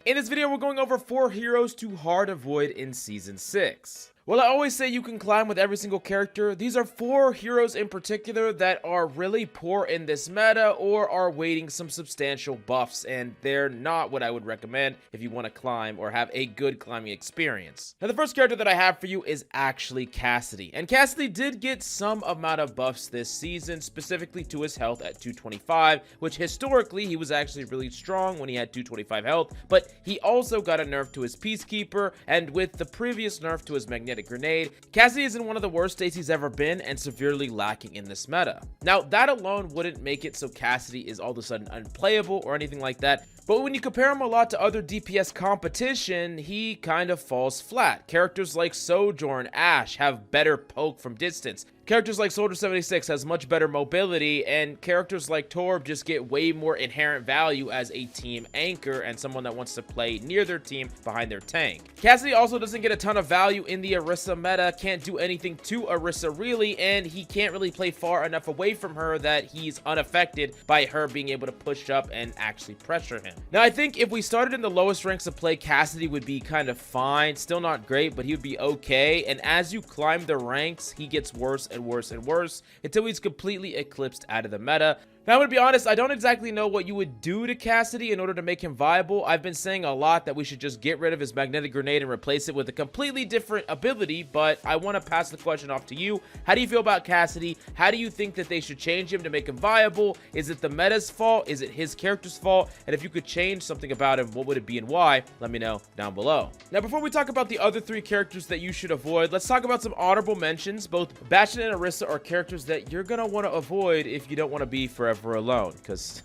In this video, we're going over 4 heroes to hard avoid in Season 6. Well, I always say you can climb with every single character. These are 4 heroes in particular that are really poor in this meta or are waiting some substantial buffs, and they're not what I would recommend if you want to climb or have a good climbing experience. Now, the first character that I have for you is actually Cassidy, and Cassidy did get some amount of buffs this season, specifically to his health at 225, which historically he was actually really strong when he had 225 health, but he also got a nerf to his Peacekeeper, and with the previous nerf to his Magnetic Grenade, Cassidy is in one of the worst states he's ever been and severely lacking in this meta. Now, that alone wouldn't make it so Cassidy is all of a sudden unplayable or anything like that, but when you compare him a lot to other DPS competition, he kind of falls flat. Characters like Sojourn, Ashe have better poke from distance. Characters like Soldier 76 has much better mobility, and characters like Torb just get way more inherent value as a team anchor and someone that wants to play near their team behind their tank. Cassidy also doesn't get a ton of value in the Orisa meta, can't do anything to Orisa really, and he can't really play far enough away from her that he's unaffected by her being able to push up and actually pressure him. Now, I think if we started in the lowest ranks of play, Cassidy would be kind of fine, still not great, but he would be okay, and as you climb the ranks, he gets worse and worse and worse until he's completely eclipsed out of the meta. Now, I'm going to be honest, I don't exactly know what you would do to Cassidy in order to make him viable. I've been saying a lot that we should just get rid of his Magnetic Grenade and replace it with a completely different ability, but I want to pass the question off to you. How do you feel about Cassidy? How do you think that they should change him to make him viable? Is it the meta's fault? Is it his character's fault? And if you could change something about him, what would it be and why? Let me know down below. Now, before we talk about the other 3 characters that you should avoid, let's talk about some honorable mentions. Both Bastion and Orisa are characters that you're going to want to avoid if you don't want to be forever alone, because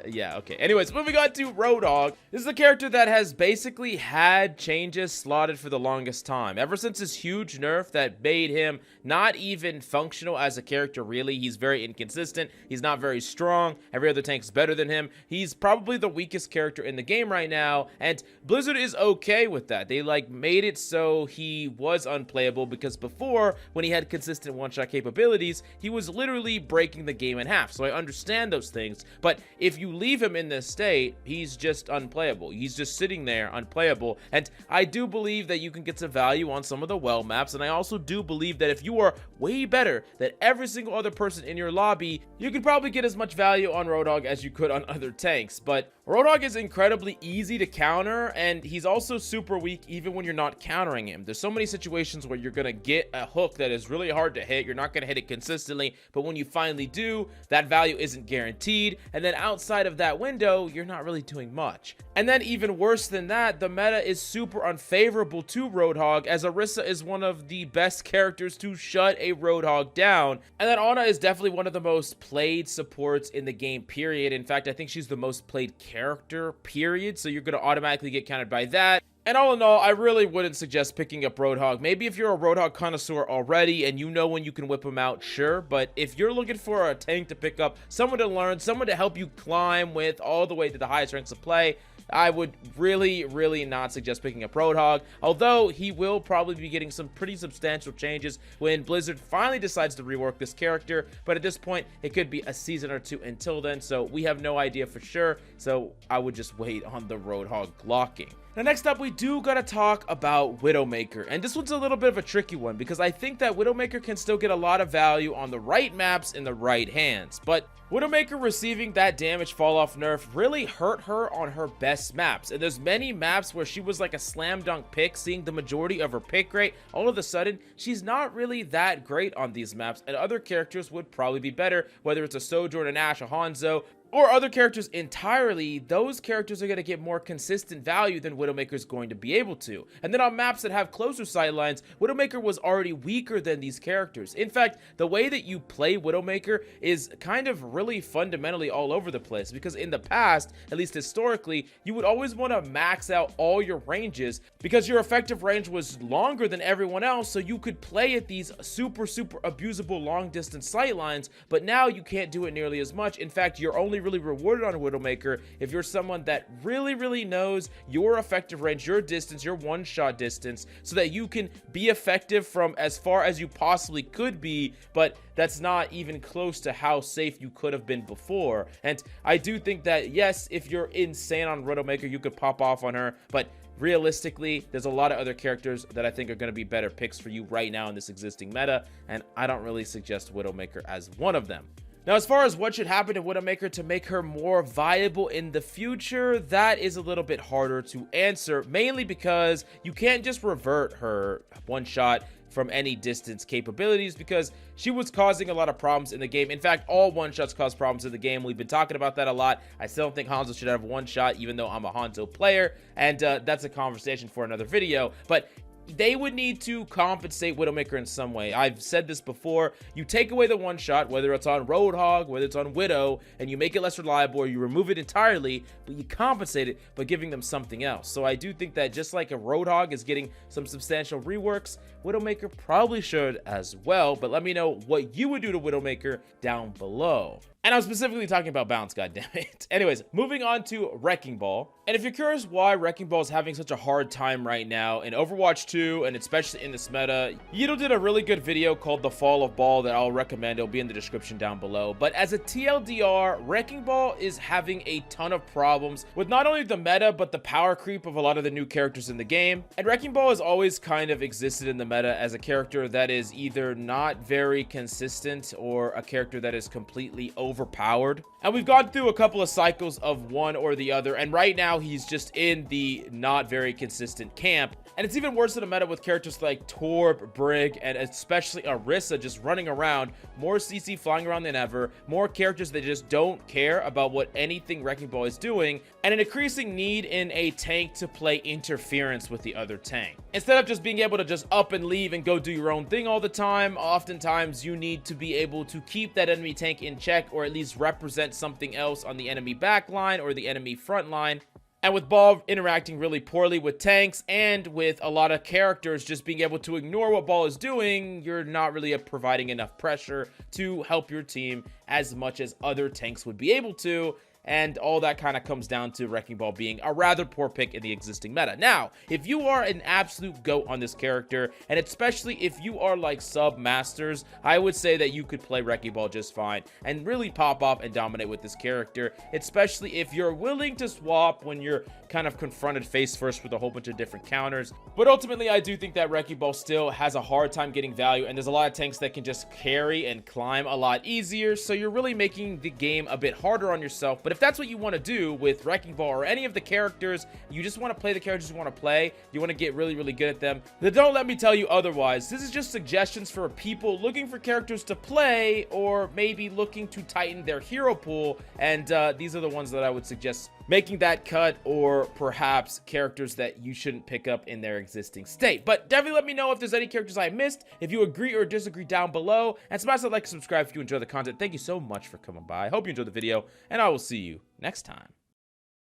yeah, okay. Anyways, moving on to Roadhog. This is a character that has basically had changes slotted for the longest time. Ever since his huge nerf that made him not even functional as a character, really. He's very inconsistent. He's not very strong. Every other tank is better than him. He's probably the weakest character in the game right now, and Blizzard is okay with that. They made it so he was unplayable, because before, when he had consistent one-shot capabilities, he was literally breaking the game in half. So I understand those things, but if you leave him in this state, he's just unplayable. He's just sitting there unplayable, and I do believe that you can get some value on some of the well maps, and I also do believe that if you are way better than every single other person in your lobby, you could probably get as much value on Roadhog as you could on other tanks. But Roadhog is incredibly easy to counter, and he's also super weak even when you're not countering him. There's so many situations where you're gonna get a hook that is really hard to hit. You're not gonna hit it consistently, but when you finally do, that value isn't guaranteed, and then outside of that window, you're not really doing much. And then even worse than that, the meta is super unfavorable to Roadhog, as Orisa is one of the best characters to shut a Roadhog down, and then Ana is definitely one of the most played supports in the game, period. In fact, I think she's the most played character, period, so you're going to automatically get counted by that. And all in all, I really wouldn't suggest picking up Roadhog. Maybe if you're a Roadhog connoisseur already and you know when you can whip him out, sure. But if you're looking for a tank to pick up, someone to learn, someone to help you climb with all the way to the highest ranks of play, I would really not suggest picking up Roadhog, although he will probably be getting some pretty substantial changes when Blizzard finally decides to rework this character. But at this point, it could be a season or 2 until then, so we have no idea for sure. So I would just wait on the Roadhog locking. Now, next up, we do gotta talk about Widowmaker, and this one's a little bit of a tricky one because I think that Widowmaker can still get a lot of value on the right maps in the right hands, but Widowmaker receiving that damage fall off nerf really hurt her on her best maps, and there's many maps where she was like a slam dunk pick, seeing the majority of her pick rate. All of a sudden, she's not really that great on these maps, and other characters would probably be better, whether it's a Sojourn, an Ashe, a Hanzo, or other characters entirely. Those characters are going to get more consistent value than Widowmaker is going to be able to. And then on maps that have closer sightlines, Widowmaker was already weaker than these characters. In fact, the way that you play Widowmaker is kind of really fundamentally all over the place, because in the past, at least historically, you would always want to max out all your ranges because your effective range was longer than everyone else, so you could play at these super abusable long distance sightlines, but now you can't do it nearly as much. In fact, you're only really rewarded on Widowmaker if you're someone that really knows your effective range, your distance, your one-shot distance, so that you can be effective from as far as you possibly could be, but that's not even close to how safe you could have been before. And I do think that, yes, if you're insane on Widowmaker, you could pop off on her, but realistically, there's a lot of other characters that I think are going to be better picks for you right now in this existing meta, and I don't really suggest Widowmaker as one of them. Now, as far as what should happen to Widowmaker to make her more viable in the future, that is a little bit harder to answer, mainly because you can't just revert her one-shot from any distance capabilities, because she was causing a lot of problems in the game. In fact, all one-shots cause problems in the game. We've been talking about that a lot. I still don't think Hanzo should have one shot, even though I'm a Hanzo player, and that's a conversation for another video. But they would need to compensate Widowmaker in some way. I've said this before. You take away the one shot, whether it's on Roadhog, whether it's on Widow, and you make it less reliable, or you remove it entirely, but you compensate it by giving them something else. So I do think that just like a Roadhog is getting some substantial reworks, Widowmaker probably should as well. But let me know what you would do to Widowmaker down below. And I'm specifically talking about balance, goddammit. Anyways, moving on to Wrecking Ball. And if you're curious why Wrecking Ball is having such a hard time right now in Overwatch 2, and especially in this meta, Yido did a really good video called The Fall of Ball that I'll recommend. It'll be in the description down below. But as a TLDR, Wrecking Ball is having a ton of problems with not only the meta, but the power creep of a lot of the new characters in the game. And Wrecking Ball has always kind of existed in the meta as a character that is either not very consistent or a character that is completely overpowered. And we've gone through a couple of cycles of one or the other, and right now he's just in the not very consistent camp. And it's even worse in a meta with characters like Torb, Brig, and especially Orisa just running around, more CC flying around than ever, more characters that just don't care about what anything Wrecking Ball is doing, and an increasing need in a tank to play interference with the other tank. Instead of just being able to just up and leave and go do your own thing all the time, oftentimes you need to be able to keep that enemy tank in check, or at least represent something else on the enemy backline or the enemy front line. And with Ball interacting really poorly with tanks and with a lot of characters just being able to ignore what Ball is doing, you're not really providing enough pressure to help your team as much as other tanks would be able to. And all that kind of comes down to Wrecking Ball being a rather poor pick in the existing meta. Now, if you are an absolute GOAT on this character, and especially if you are like sub-masters, I would say that you could play Wrecking Ball just fine and really pop off and dominate with this character, especially if you're willing to swap when you're kind of confronted face first with a whole bunch of different counters. But ultimately, I do think that Wrecking Ball still has a hard time getting value, and there's a lot of tanks that can just carry and climb a lot easier, so you're really making the game a bit harder on yourself. But if that's what you want to do with Wrecking Ball or any of the characters, you just want to play the characters you want to play, you want to get really good at them, then don't let me tell you otherwise. This is just suggestions for people looking for characters to play, or maybe looking to tighten their hero pool, and these are the ones that I would suggest making that cut, or perhaps characters that you shouldn't pick up in their existing state. But definitely let me know if there's any characters I missed, if you agree or disagree down below, and smash that like and subscribe if you enjoy the content. Thank you so much for coming by. I hope you enjoyed the video, and I will see you next time.